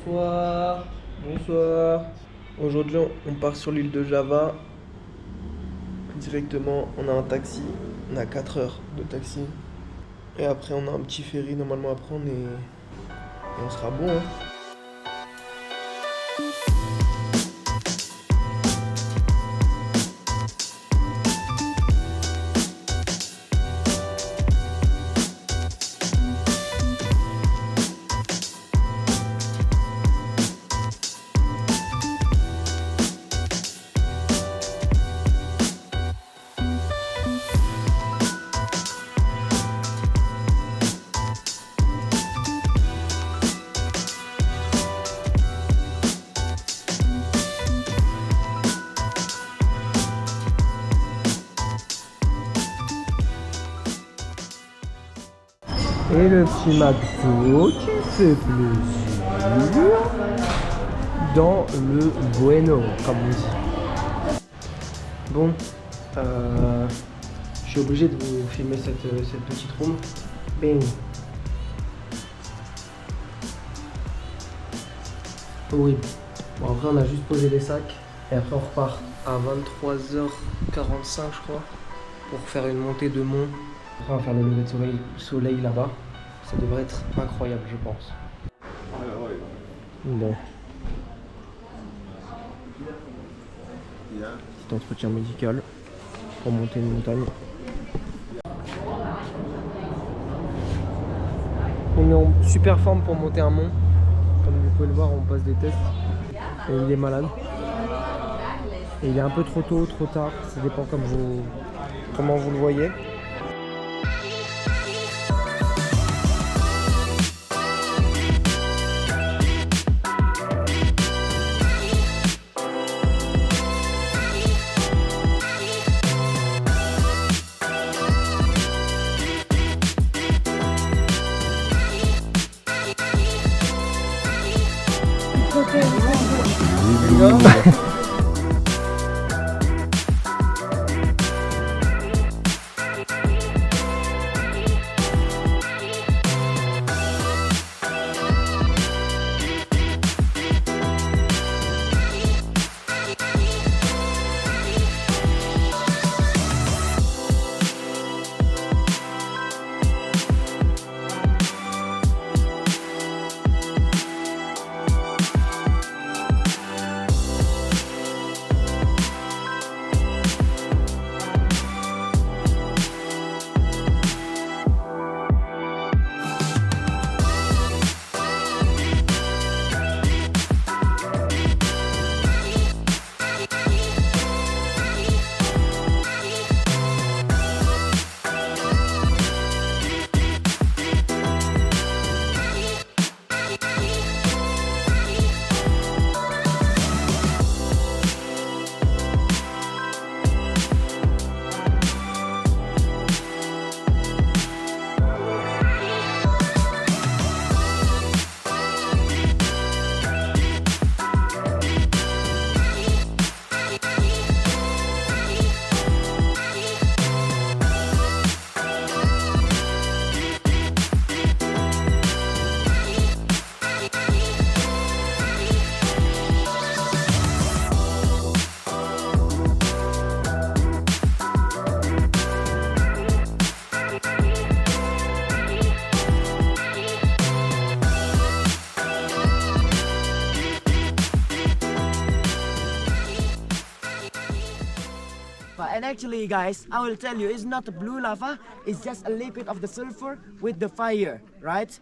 Bonsoir. Bonsoir. Aujourd'hui, on part sur l'île de Java. Directement, on a un taxi. On a 4 heures de taxi. Et après, on a un petit ferry normalement à prendre et on sera bon. Hein. Et le petit McDo qui fait plaisir dans le Bueno, comme on dit. Bon, je suis obligé de vous filmer cette petite room. Bing. Horrible. Bon, après on a juste posé les sacs et après on repart à 23h45 je crois pour faire une montée de mont. Après on va faire le lever de soleil là-bas. Ça devrait être incroyable je pense. Bon. Petit entretien médical pour monter une montagne. On est en super forme pour monter un mont. Comme vous pouvez le voir, on passe des tests. Et il est malade. Et il est un peu trop tôt, trop tard. Ça dépend comment vous le voyez. And actually guys, I will tell you, it's not a blue lava, it's just a liquid of the sulfur with the fire, right?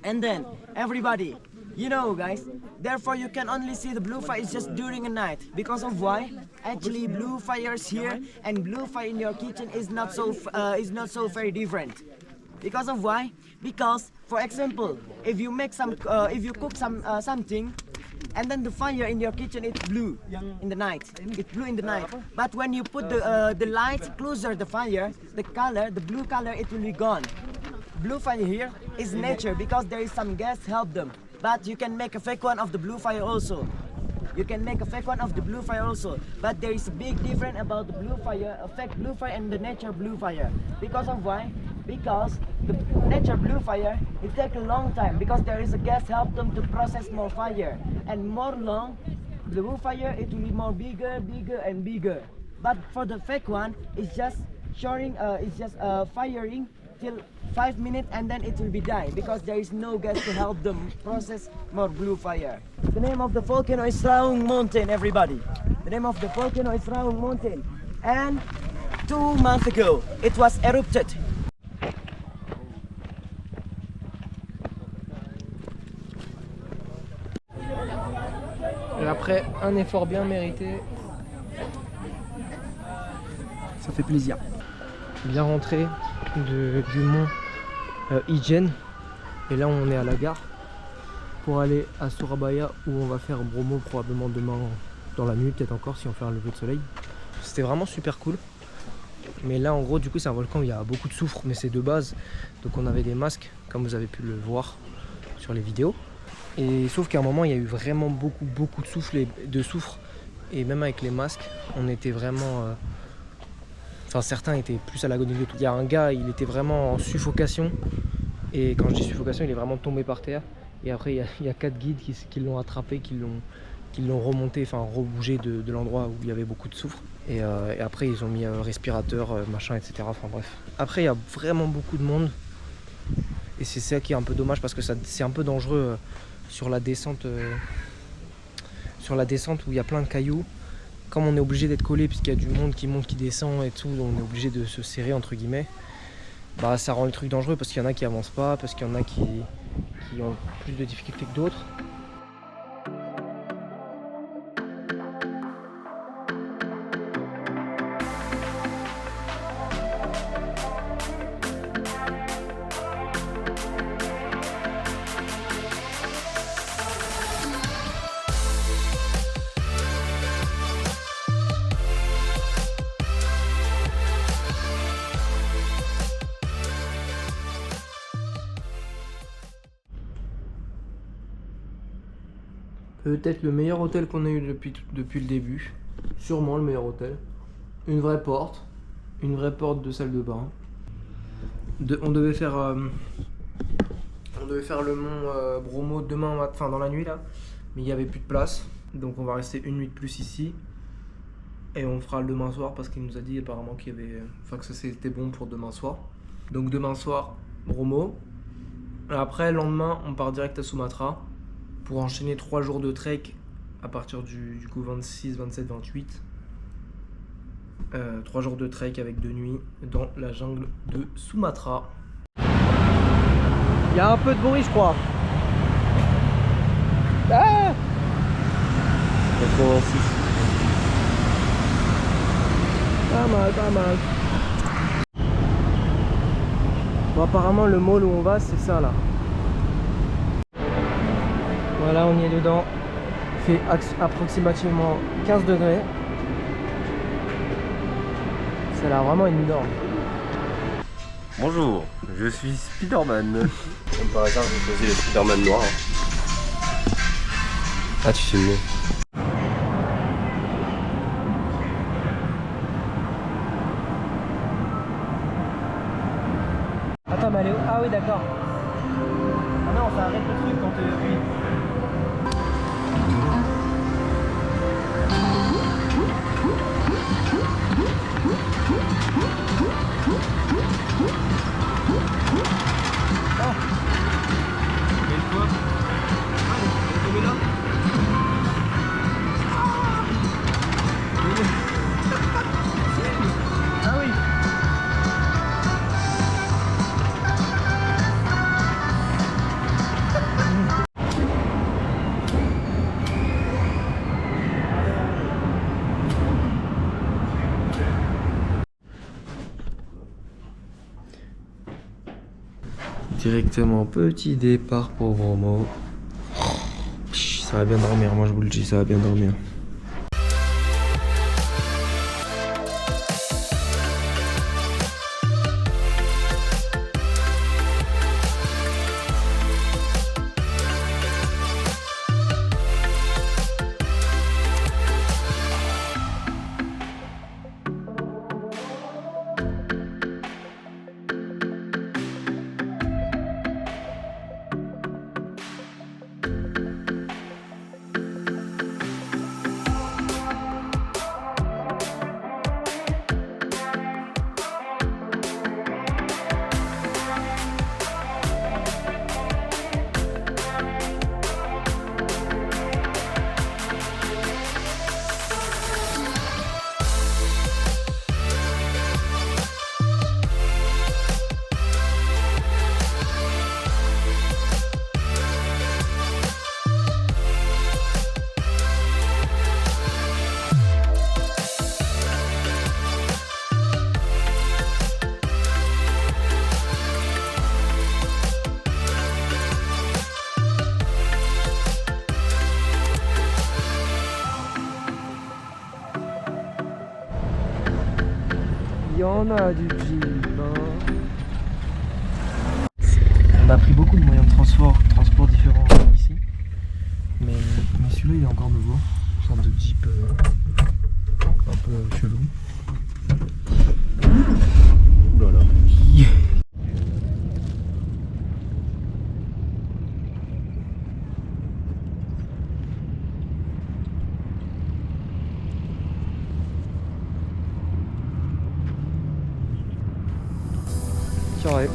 And then, everybody, you know guys, therefore you can only see the blue fire is just during a night. Because of why? Actually blue fires here and blue fire in your kitchen is not so very different. Because of why? Because, for example, if you make cook something, and then the fire in your kitchen is blue in the night. It's blue in the night. But when you put the light closer the fire, the blue color, it will be gone. Blue fire here is nature because there is some gas help them. But you can make a fake one of the blue fire also. You can make a fake one of the blue fire also. But there is a big difference about the blue fire, a fake blue fire and the nature blue fire. Because of why? because the nature blue fire, it takes a long time because there is a gas help them to process more fire, and more long the blue fire it will be more bigger and bigger. But for the fake one, it's just firing till 5 minutes and then it will be die because there is no gas to help them process more blue fire. The name of the volcano is Raung Mountain, everybody. The name of the volcano is Raung Mountain, and 2 months ago it was erupted. Et après un effort bien mérité, Ça fait plaisir. bien rentré du mont Ijen. Et là on est à la gare pour aller à Surabaya où on va faire Bromo probablement demain dans la nuit, peut-être encore si on fait un lever de soleil. C'était vraiment super cool. Mais là en gros du coup c'est un volcan où il y a beaucoup de soufre, mais c'est de base. Donc on avait des masques comme vous avez pu le voir sur les vidéos. Et sauf qu'à un moment il y a eu vraiment beaucoup de soufre. Et même avec les masques on était vraiment... Enfin certains étaient plus à l'agonie de tout. Il y a un gars, il était vraiment en suffocation. Et quand je dis suffocation, il est vraiment tombé par terre. Et après il y a 4 guides qui l'ont attrapé, qui l'ont remonté, enfin rebougé de l'endroit où il y avait beaucoup de soufre. Et après ils ont mis respirateur, machin, etc. Enfin bref. Après il y a vraiment beaucoup de monde. Et c'est ça qui est un peu dommage parce que c'est un peu dangereux sur la descente où il y a plein de cailloux. Comme on est obligé d'être collé puisqu'il y a du monde qui monte, qui descend et tout, on est obligé de se serrer entre guillemets. Bah ça rend le truc dangereux parce qu'il y en a qui avancent pas, parce qu'il y en a qui ont plus de difficultés que d'autres. Peut-être le meilleur hôtel qu'on a eu depuis le début. Sûrement le meilleur hôtel. Une vraie porte de salle de bain. On devait faire le mont Bromo demain matin, enfin dans la nuit là. Mais il n'y avait plus de place. Donc on va rester une nuit de plus ici. Et on fera le demain soir parce qu'il nous a dit apparemment qu'il y avait... Enfin que ça c'était bon pour demain soir. Donc demain soir, Bromo. Après, le lendemain, on part direct à Sumatra. Pour enchaîner 3 jours de trek à partir du coup 26, 27, 28. 3 jours de trek avec 2 nuits dans la jungle de Sumatra. Il y a un peu de bruit je crois. Ah 86. Pas mal. Bon apparemment le mall où on va c'est ça là. Voilà, on y est dedans. Il fait approximativement 15 degrés. Ça a l'air vraiment énorme. Bonjour, je suis Spider-Man. Comme par hasard, j'ai choisi le Spider-Man noir. Ah, tu filmes mieux. Attends, mais elle est où? Ah oui, d'accord. Ah non, ça arrête le truc quand tu appuies. Ah oui. Directement petit départ pour Bromo. Ça va bien dormir, moi je vous le dis, ça va bien dormir. On a du jeep. On a pris beaucoup de moyens de transport différents ici. Mais celui-là il est encore nouveau. Une sorte de jeep un peu chelou. Voilà. Carré.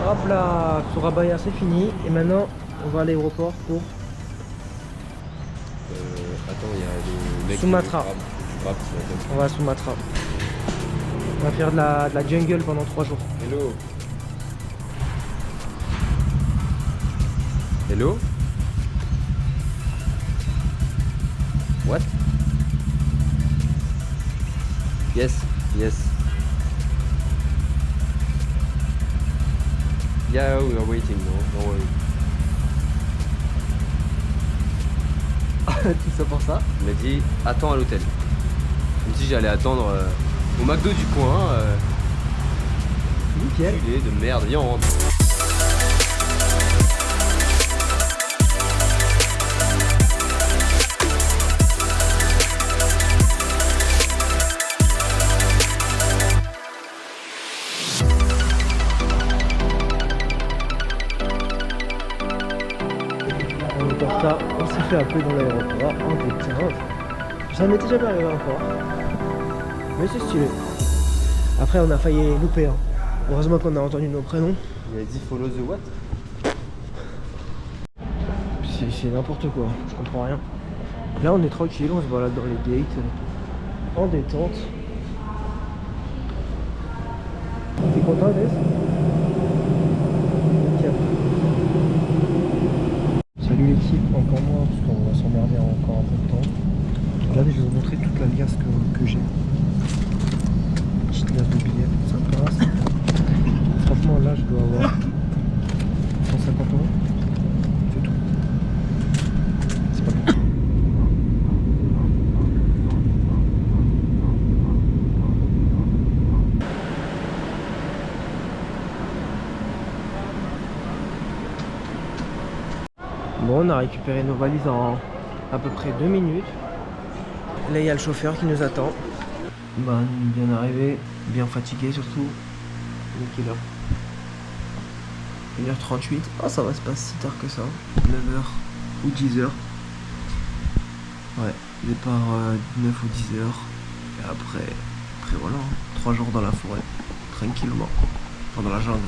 Hop là, Surabaya c'est fini et maintenant on va à l'aéroport pour Attends, il y a le mec. Sumatra. Grave, On va à Sumatra. On va faire de la jungle pendant 3 jours. Hello. Hello. What? Yes, yes. Yeah, we are waiting, no, don't worry. Tout ça pour ça. Il m'a dit attends à l'hôtel. Comme si j'allais attendre au McDo du coin. Nickel. Culé de merde, viens on rentre. On s'est fait appeler dans l'aéroport en détente. Ça m'était jamais arrivé encore. Mais c'est stylé. Après on a failli louper. Hein. Heureusement qu'on a entendu nos prénoms. Il a dit follow the what? C'est n'importe quoi, je comprends rien. Là on est tranquille, on se balade dans les gates en détente. T'es content Inès? Salut l'équipe, encore moi parce qu'on va s'emmerder encore un peu de temps. Regardez, je vais vous montrer toute la liasse que j'ai. Petite liasse de billets, ça passe. Franchement là je dois avoir 150 €. C'est tout. C'est pas bon. Bon, on a récupéré nos valises en à peu près 2 minutes. Là, il y a le chauffeur qui nous attend. Bah, bien arrivé, bien fatigué surtout. Il est quelle heure? 1h38. Oh, ça va se passer si tard que ça. 9h ou 10h. Ouais, départ 9 ou 10h. Et après voilà, 3 jours dans la forêt, tranquillement. Enfin, dans la jungle.